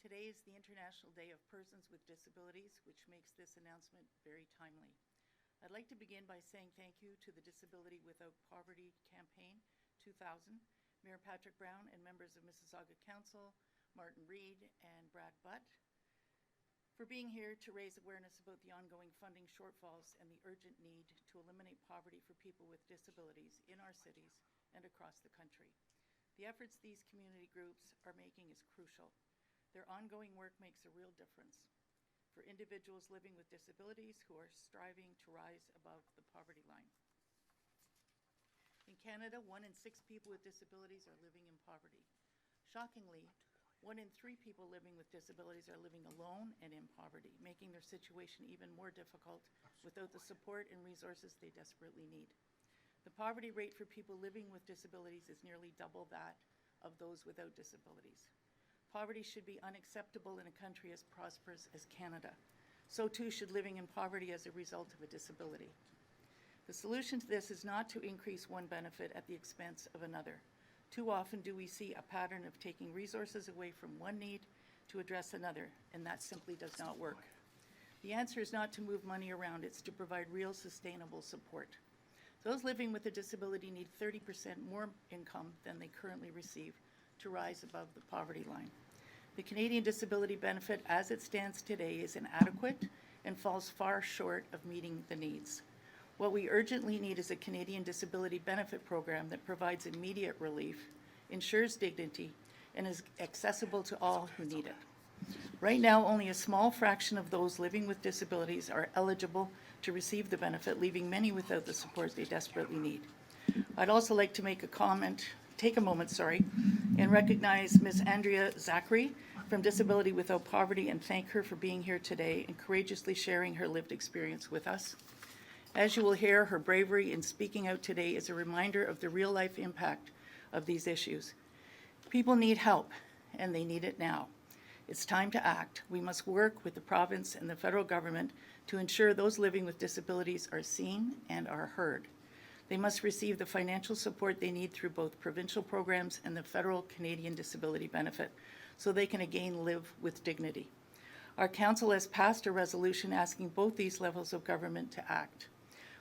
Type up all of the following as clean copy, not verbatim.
Today is the International Day of Persons with Disabilities, which makes this announcement very timely. I'd like to begin by saying thank you to the Disability Without Poverty Campaign 2000, Mayor Patrick Brown and members of Mississauga Council, Martin Reed and Brad Butt, for being here to raise awareness about the ongoing funding shortfalls and the urgent need to eliminate poverty for people with disabilities in our cities and across the country. The efforts these community groups are making is crucial. Their ongoing work makes a real difference for individuals living with disabilities who are striving to rise above the poverty line. In Canada, 1 in 6 people with disabilities are living in poverty. Shockingly, 1 in 3 people living with disabilities are living alone and in poverty, making their situation even more difficult without the support and resources they desperately need. The poverty rate for people living with disabilities is nearly double that of those without disabilities. Poverty should be unacceptable in a country as prosperous as Canada. So too should living in poverty as a result of a disability. The solution to this is not to increase one benefit at the expense of another. Too often do we see a pattern of taking resources away from one need to address another, and that simply does not work. The answer is not to move money around, it's to provide real sustainable support. Those living with a disability need 30% more income than they currently receive to rise above the poverty line. The Canadian Disability Benefit as it stands today is inadequate and falls far short of meeting the needs. What we urgently need is a Canadian Disability Benefit program that provides immediate relief, ensures dignity, and is accessible to all who need it. Right now, only a small fraction of those living with disabilities are eligible to receive the benefit, leaving many without the support they desperately need. I'd also like to take a moment, and recognize Ms. Andrea Zachary from Disability Without Poverty and thank her for being here today and courageously sharing her lived experience with us. As you will hear, her bravery in speaking out today is a reminder of the real-life impact of these issues. People need help, and they need it now. It's time to act. We must work with the province and the federal government to ensure those living with disabilities are seen and are heard. They must receive the financial support they need through both provincial programs and the federal Canadian Disability Benefit so they can again live with dignity. Our council has passed a resolution asking both these levels of government to act.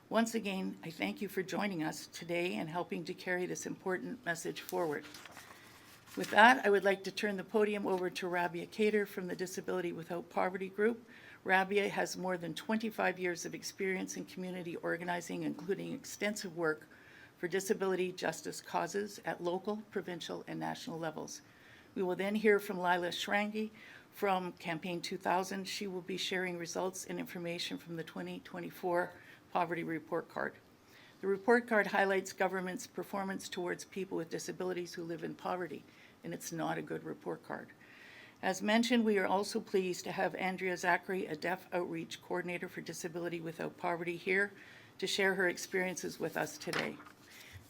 Once again, I thank you for joining us today and helping to carry this important message forward. With that, I would like to turn the podium over to Rabia Kader from the Disability Without Poverty Group. Rabia has more than 25 years of experience in community organizing, including extensive work for disability justice causes at local, provincial, and national levels. We will then hear from Lila Shrangi from Campaign 2000. She will be sharing results and information from the 2024 Poverty Report Card. The report card highlights government's performance towards people with disabilities who live in poverty, and it's not a good report card. As mentioned, we are also pleased to have Andrea Zachary, a Deaf Outreach Coordinator for Disability Without Poverty, here to share her experiences with us today.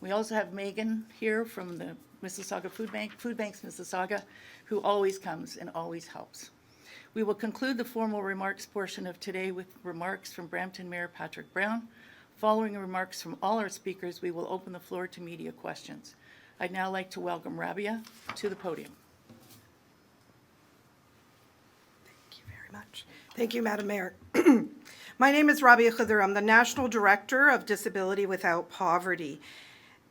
We also have Megan here from the Mississauga Food Banks Mississauga, who always comes and always helps. We will conclude the formal remarks portion of today with remarks from Brampton Mayor Patrick Brown. Following remarks from all our speakers, we will open the floor to media questions. I'd now like to welcome Rabia to the podium. Much. Thank you, Madam Mayor. My name is Rabia Khadir. I'm the National Director of Disability Without Poverty.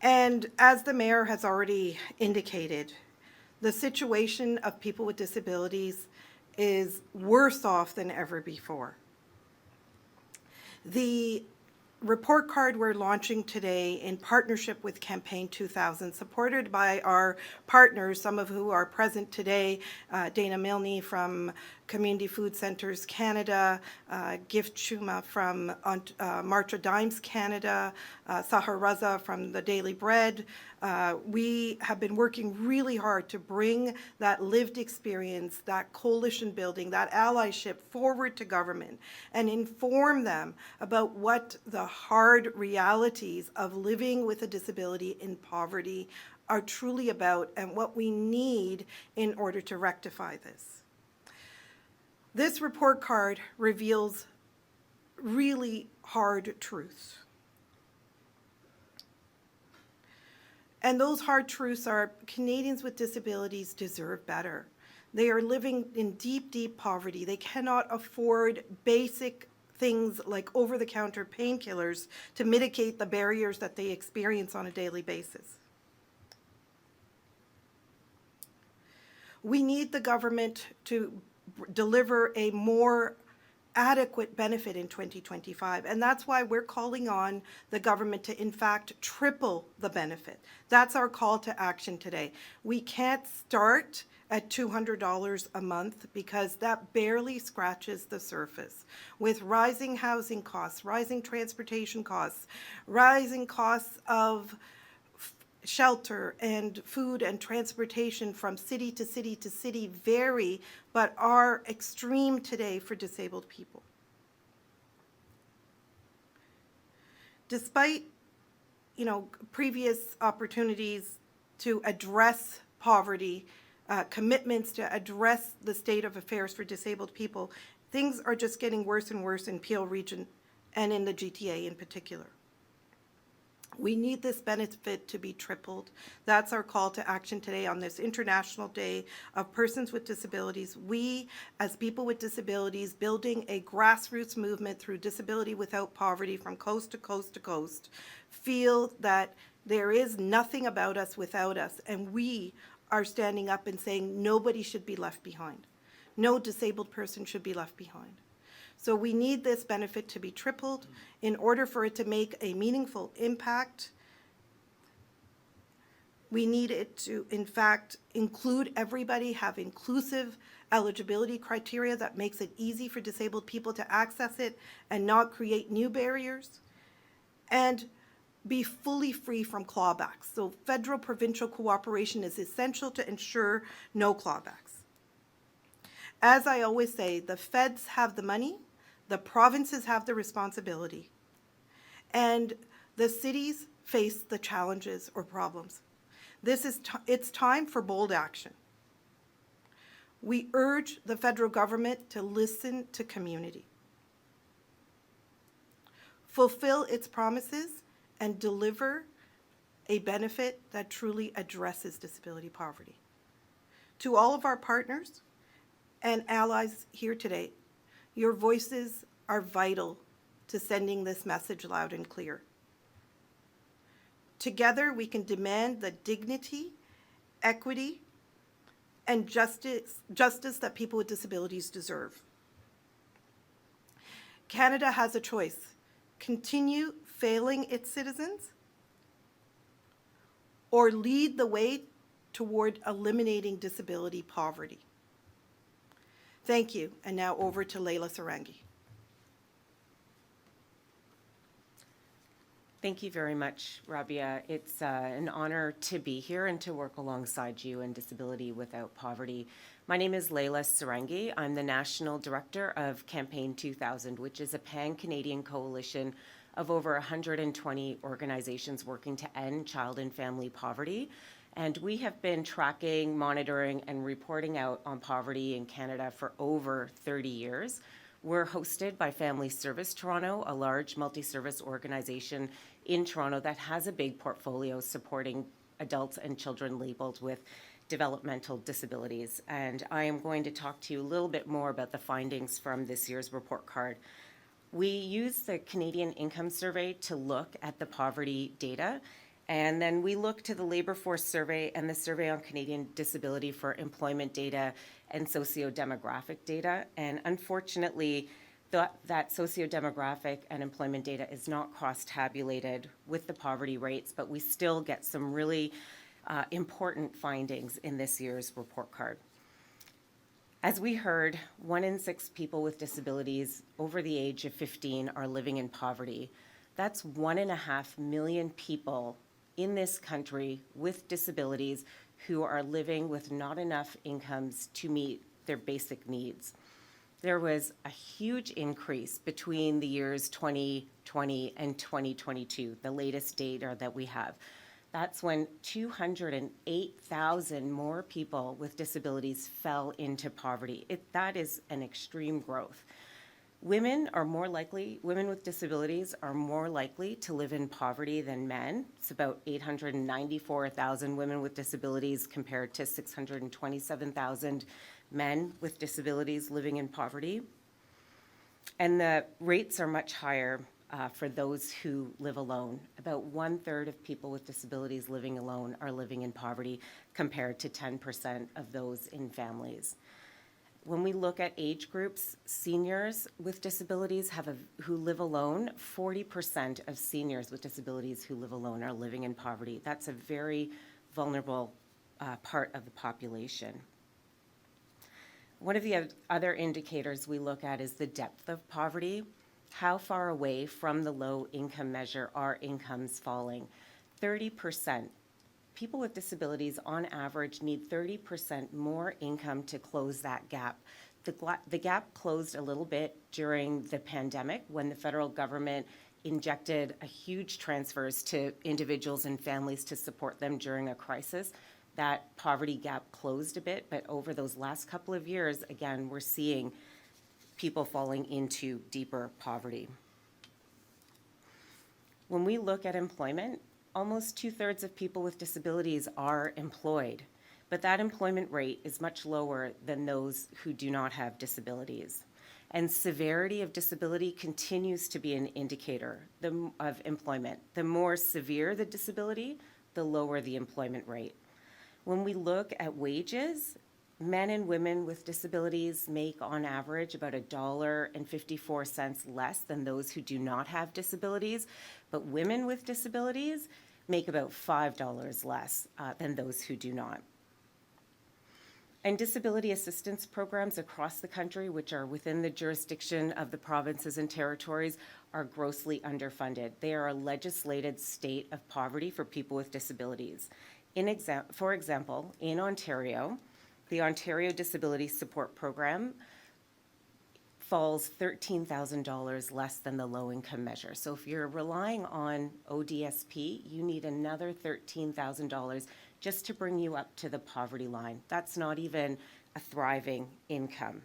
And as the Mayor has already indicated, the situation of people with disabilities is worse off than ever before. The report card we're launching today in partnership with Campaign 2000, supported by our partners, some of who are present today, Dana Milne from Community Food Centres Canada, Gift Chuma from Marcha Dimes Canada, Sahar Raza from the Daily Bread. We have been working really hard to bring that lived experience, that coalition building, that allyship forward to government and inform them about what the hard realities of living with a disability in poverty are truly about and what we need in order to rectify this. This report card reveals really hard truths. And those hard truths are Canadians with disabilities deserve better. They are living in deep, deep poverty. They cannot afford basic things like over-the-counter painkillers to mitigate the barriers that they experience on a daily basis. We need the government to deliver a more adequate benefit in 2025, and that's why we're calling on the government to, in fact, triple the benefit. That's our call to action today. We can't start at $200 a month because that barely scratches the surface. With rising housing costs, rising transportation costs, rising costs of shelter and food and transportation from city to city to city vary, but are extreme today for disabled people. Despite, previous opportunities to address poverty, commitments to address the state of affairs for disabled people, things are just getting worse and worse in Peel Region and in the GTA in particular. We need this benefit to be tripled. That's our call to action today on this International Day of Persons with Disabilities. We, as people with disabilities, building a grassroots movement through Disability Without Poverty from coast to coast to coast, feel that there is nothing about us without us, and we are standing up and saying nobody should be left behind. No disabled person should be left behind. So we need this benefit to be tripled in order for it to make a meaningful impact. We need it to, in fact, include everybody, have inclusive eligibility criteria that makes it easy for disabled people to access it and not create new barriers, and be fully free from clawbacks. So federal provincial cooperation is essential to ensure no clawbacks. As I always say, the feds have the money, the provinces have the responsibility, and the cities face the challenges or problems. It's time for bold action. We urge the federal government to listen to community, fulfill its promises, and deliver a benefit that truly addresses disability poverty. To all of our partners and allies here today, your voices are vital to sending this message loud and clear. Together, we can demand the dignity, equity, and justice that people with disabilities deserve. Canada has a choice: continue failing its citizens or lead the way toward eliminating disability poverty. Thank you, and now over to Leila Sarangi. Thank you very much, Rabia. It's an honor to be here and to work alongside you in Disability Without Poverty. My name is Leila Sarangi. I'm the National Director of Campaign 2000, which is a pan-Canadian coalition of over 120 organizations working to end child and family poverty. And we have been tracking, monitoring, and reporting out on poverty in Canada for over 30 years. We're hosted by Family Service Toronto, a large multi-service organization in Toronto that has a big portfolio supporting adults and children labeled with developmental disabilities. And I am going to talk to you a little bit more about the findings from this year's report card. We use the Canadian Income Survey to look at the poverty data, and then we look to the Labour Force Survey and the Survey on Canadian Disability for employment data and socio-demographic data. And unfortunately, that socio-demographic and employment data is not cross-tabulated with the poverty rates, but we still get some really important findings in this year's report card. As we heard, 1 in 6 people with disabilities over the age of 15 are living in poverty. That's 1.5 million people in this country with disabilities who are living with not enough incomes to meet their basic needs. There was a huge increase between the years 2020 and 2022, the latest data that we have. That's when 208,000 more people with disabilities fell into poverty. That is an extreme growth. Women with disabilities are more likely to live in poverty than men. It's about 894,000 women with disabilities compared to 627,000 men with disabilities living in poverty. And the rates are much higher for those who live alone. About 1/3 of people with disabilities living alone are living in poverty, compared to 10% of those in families. When we look at age groups, seniors with disabilities who live alone, 40% of seniors with disabilities who live alone are living in poverty. That's a very vulnerable part of the population. One of the other indicators we look at is the depth of poverty. How far away from the low income measure are incomes falling? 30%. People with disabilities on average need 30% more income to close that gap. The gap closed a little bit during the pandemic when the federal government injected a huge transfers to individuals and families to support them during a crisis. That poverty gap closed a bit, but over those last couple of years, again, we're seeing people falling into deeper poverty. When we look at employment, almost 2/3 of people with disabilities are employed, but that employment rate is much lower than those who do not have disabilities. And severity of disability continues to be an indicator of employment. The more severe the disability, the lower the employment rate. When we look at wages, men and women with disabilities make on average about $1.54 less than those who do not have disabilities, but women with disabilities make about $5 less than those who do not. And disability assistance programs across the country, which are within the jurisdiction of the provinces and territories, are grossly underfunded. They are a legislated state of poverty for people with disabilities. For example, in Ontario, the Ontario Disability Support Program falls $13,000 less than the low-income measure. So if you're relying on ODSP, you need another $13,000 just to bring you up to the poverty line. That's not even a thriving income.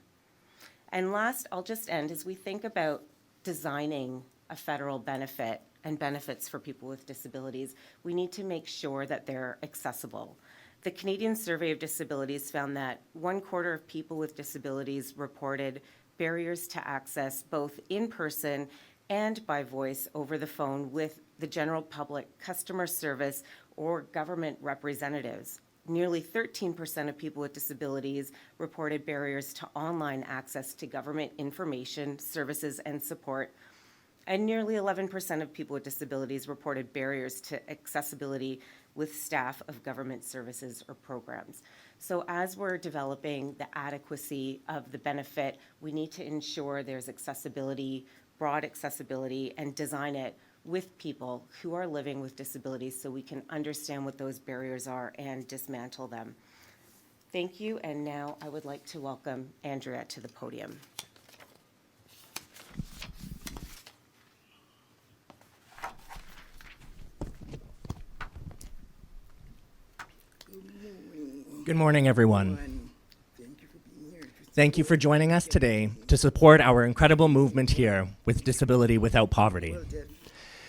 And last, I'll just end, as we think about designing a federal benefit and benefits for people with disabilities, we need to make sure that they're accessible. The Canadian Survey of Disabilities found that 1/4 of people with disabilities reported barriers to access both in person and by voice over the phone with the general public, customer service, or government representatives. Nearly 13% of people with disabilities reported barriers to online access to government information, services, and support. And nearly 11% of people with disabilities reported barriers to accessibility with staff of government services or programs. So as we're developing the adequacy of the benefit, we need to ensure there's accessibility, broad accessibility, and design it with people who are living with disabilities so we can understand what those barriers are and dismantle them. Thank you, and now I would like to welcome Andrea to the podium. Good morning, everyone. Thank you for joining us today to support our incredible movement here with Disability Without Poverty.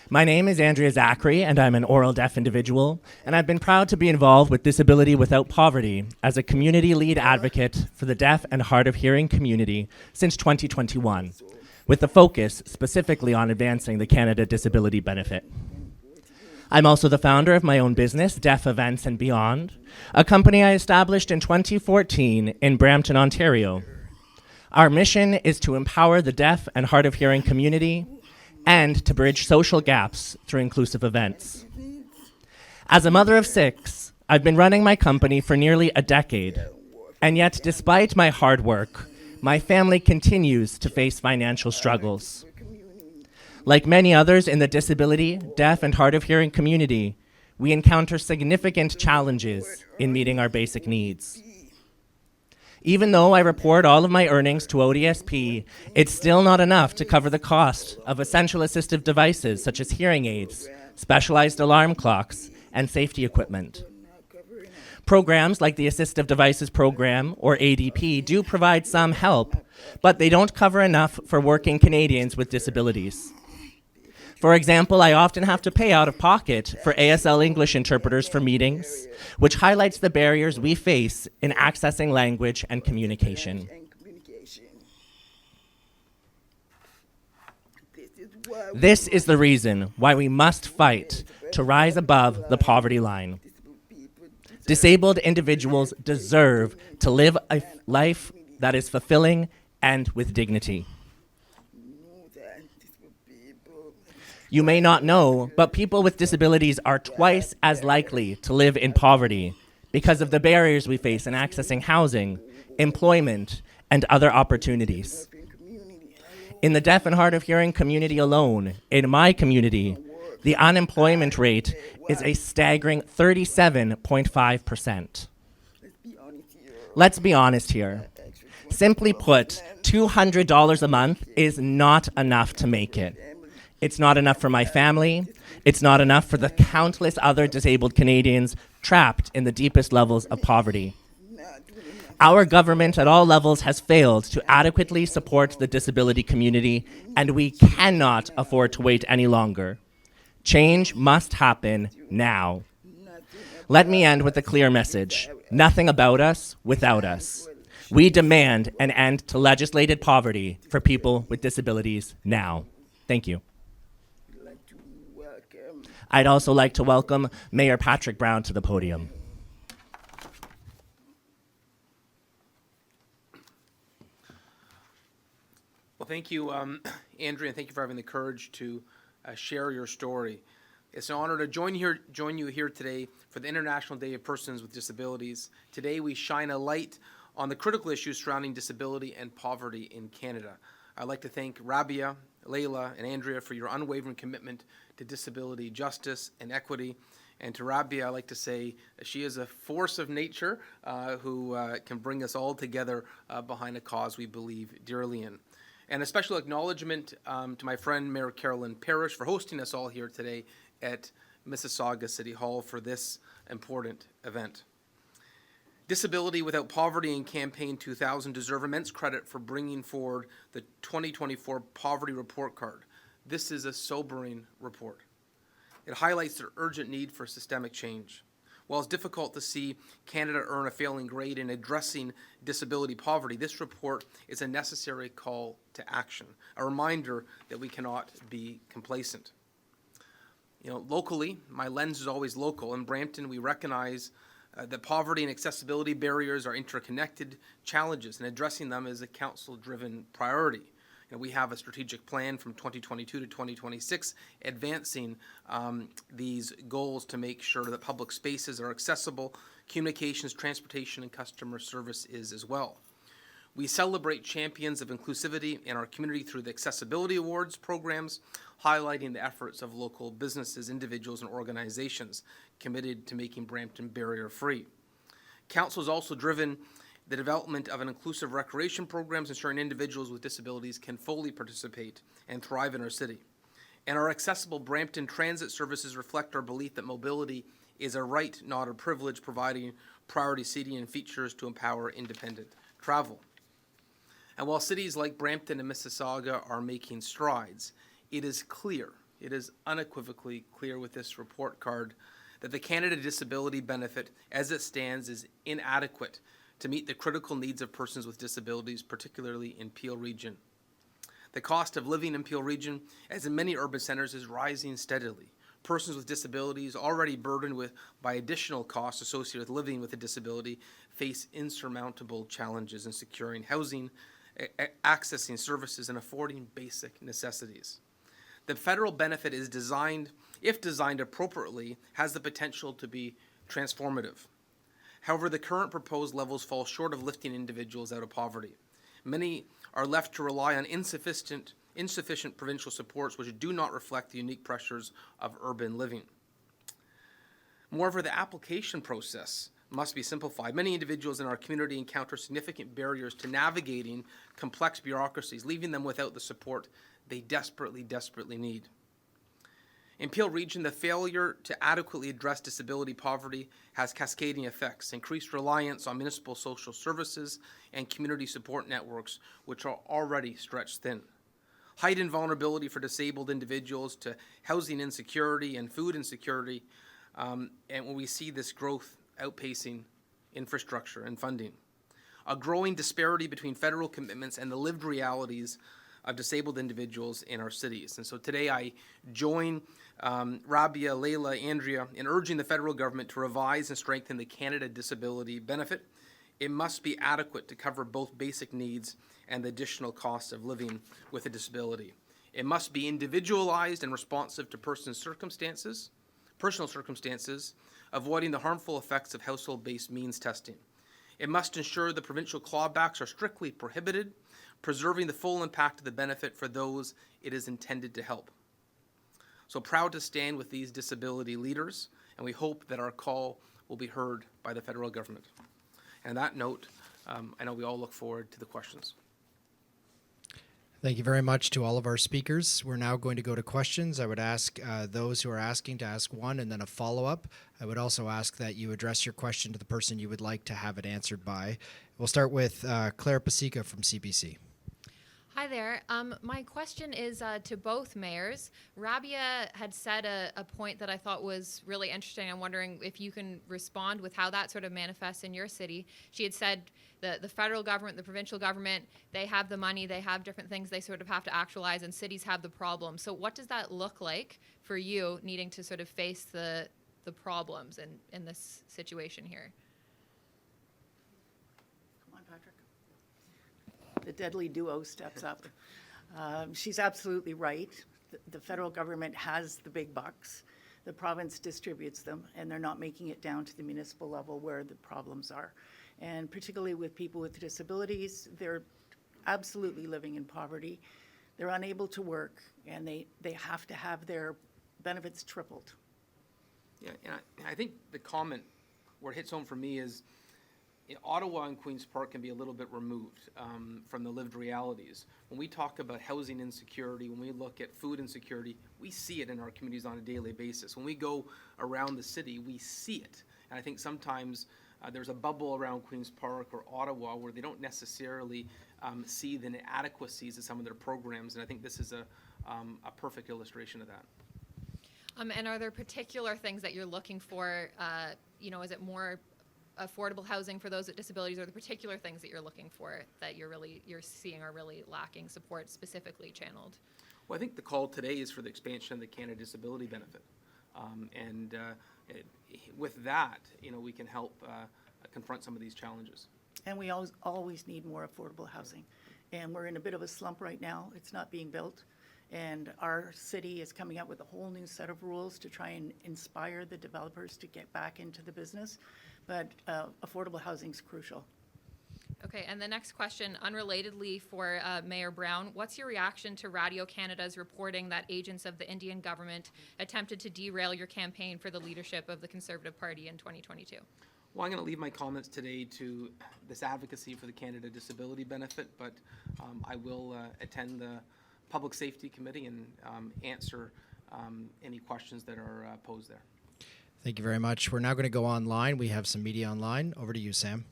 My name is Andrea Zachary, and I'm an oral deaf individual, and I've been proud to be involved with Disability Without Poverty as a community lead advocate for the deaf and hard of hearing community since 2021, with a focus specifically on advancing the Canada Disability Benefit. I'm also the founder of my own business, Deaf Events and Beyond, a company I established in 2014 in Brampton, Ontario. Our mission is to empower the deaf and hard of hearing community and to bridge social gaps through inclusive events. As a mother of 6, I've been running my company for nearly a decade, and yet despite my hard work, my family continues to face financial struggles. Like many others in the disability, deaf, and hard of hearing community, we encounter significant challenges in meeting our basic needs. Even though I report all of my earnings to ODSP, it's still not enough to cover the cost of essential assistive devices such as hearing aids, specialized alarm clocks, and safety equipment. Programs like the Assistive Devices Program, or ADP, do provide some help, but they don't cover enough for working Canadians with disabilities. For example, I often have to pay out of pocket for ASL English interpreters for meetings, which highlights the barriers we face in accessing language and communication. This is the reason why we must fight to rise above the poverty line. Disabled individuals deserve to live a life that is fulfilling and with dignity. You may not know, but people with disabilities are twice as likely to live in poverty because of the barriers we face in accessing housing, employment, and other opportunities. In the deaf and hard of hearing community alone, in my community, the unemployment rate is a staggering 37.5%. Let's be honest here. Simply put, $200 a month is not enough to make it. It's not enough for my family. It's not enough for the countless other disabled Canadians trapped in the deepest levels of poverty. Our government at all levels has failed to adequately support the disability community, and we cannot afford to wait any longer. Change must happen now. Let me end with a clear message. Nothing about us without us. We demand an end to legislated poverty for people with disabilities now. Thank you. I'd also like to welcome Mayor Patrick Brown to the podium. Well, thank you, Andrea, and thank you for having the courage to share your story. It's an honor to join you here today for the International Day of Persons with Disabilities. Today, we shine a light on the critical issues surrounding disability and poverty in Canada. I'd like to thank Rabia, Layla, and Andrea for your unwavering commitment to disability justice and equity. And to Rabia, I'd like to say she is a force of nature who can bring us all together behind a cause we believe dearly in. And a special acknowledgement to my friend Mayor Carolyn Parrish for hosting us all here today at Mississauga City Hall for this important event. Disability Without Poverty and Campaign 2000 deserve immense credit for bringing forward the 2024 Poverty Report Card. This is a sobering report. It highlights the urgent need for systemic change. While it's difficult to see Canada earn a failing grade in addressing disability poverty, this report is a necessary call to action, a reminder that we cannot be complacent. Locally, my lens is always local. In Brampton, we recognize that poverty and accessibility barriers are interconnected challenges, and addressing them is a council-driven priority. We have a strategic plan from 2022 to 2026 advancing these goals to make sure that public spaces are accessible, communications, transportation, and customer service is as well. We celebrate champions of inclusivity in our community through the Accessibility Awards programs, highlighting the efforts of local businesses, individuals, and organizations committed to making Brampton barrier-free. Council has also driven the development of an inclusive recreation programs, ensuring individuals with disabilities can fully participate and thrive in our city. And our accessible Brampton transit services reflect our belief that mobility is a right, not a privilege, providing priority seating and features to empower independent travel. And while cities like Brampton and Mississauga are making strides, it is clear, it is unequivocally clear with this report card that the Canada Disability Benefit, as it stands, is inadequate to meet the critical needs of persons with disabilities, particularly in Peel Region. The cost of living in Peel Region, as in many urban centres, is rising steadily. Persons with disabilities, already burdened by additional costs associated with living with a disability, face insurmountable challenges in securing housing, accessing services, and affording basic necessities. The federal benefit is designed, if designed appropriately, has the potential to be transformative. However, the current proposed levels fall short of lifting individuals out of poverty. Many are left to rely on insufficient provincial supports which do not reflect the unique pressures of urban living. Moreover, the application process must be simplified. Many individuals in our community encounter significant barriers to navigating complex bureaucracies, leaving them without the support they desperately need. In Peel Region, the failure to adequately address disability poverty has cascading effects, increased reliance on municipal social services and community support networks, which are already stretched thin. heightened vulnerability for disabled individuals to housing insecurity and food insecurity, and when we see this growth outpacing infrastructure and funding. A growing disparity between federal commitments and the lived realities of disabled individuals in our cities. And so today I join Rabia, Leila, Andrea in urging the federal government to revise and strengthen the Canada Disability Benefit. It must be adequate to cover both basic needs and the additional costs of living with a disability. It must be individualized and responsive to personal circumstances, avoiding the harmful effects of household-based means testing. It must ensure the provincial clawbacks are strictly prohibited, preserving the full impact of the benefit for those it is intended to help. So proud to stand with these disability leaders, and we hope that our call will be heard by the federal government. And on that note, I know we all look forward to the questions. Thank you very much to all of our speakers. We're now going to go to questions. I would ask those who are asking to ask one and then a follow-up. I would also ask that you address your question to the person you would like to have it answered by. We'll start with Claire Pasica from CBC. Hi there. My question is to both mayors. Rabia had said a point that I thought was really interesting. I'm wondering if you can respond with how that sort of manifests in your city. She had said the federal government, the provincial government, they have the money, they have different things they sort of have to actualize, and cities have the problem. So what does that look like for you needing to sort of face the problems in this situation here? Come on, Patrick. The deadly duo steps up. She's absolutely right. The federal government has the big bucks. The province distributes them, and they're not making it down to the municipal level where the problems are. And particularly with people with disabilities, they're absolutely living in poverty. They're unable to work, and they have to have their benefits tripled. Yeah, and I think the comment where it hits home for me is Ottawa and Queen's Park can be a little bit removed from the lived realities. When we talk about housing insecurity, when we look at food insecurity, we see it in our communities on a daily basis. When we go around the city, we see it. And I think sometimes there's a bubble around Queen's Park or Ottawa where they don't necessarily see the inadequacies of some of their programs, and I think this is a perfect illustration of that. And are there particular things that you're looking for? Is it more affordable housing for those with disabilities, or the particular things that you're looking for that you're seeing are really lacking support specifically channeled? Well, I think the call today is for the expansion of the Canada Disability Benefit. With that, we can help confront some of these challenges. And we always need more affordable housing. And we're in a bit of a slump right now. It's not being built. And our city is coming up with a whole new set of rules to try and inspire the developers to get back into the business. But affordable housing is crucial. Okay, and the next question, unrelatedly for Mayor Brown, what's your reaction to Radio Canada's reporting that agents of the Indian government attempted to derail your campaign for the leadership of the Conservative Party in 2022? Well, I'm going to leave my comments today to this advocacy for the Canada Disability Benefit, but I will attend the Public Safety Committee and answer any questions that are posed there. Thank you very much. We're now going to go online. We have some media online. Over to you, Sam.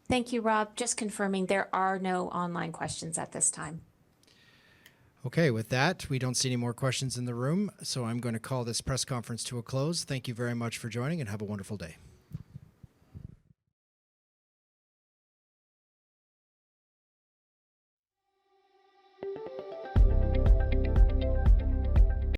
Thank you, Rob. Just confirming there are no online questions at this time. Okay, with that, we don't see any more questions in the room, so I'm going to call this press conference to a close. Thank you very much for joining, and have a wonderful day.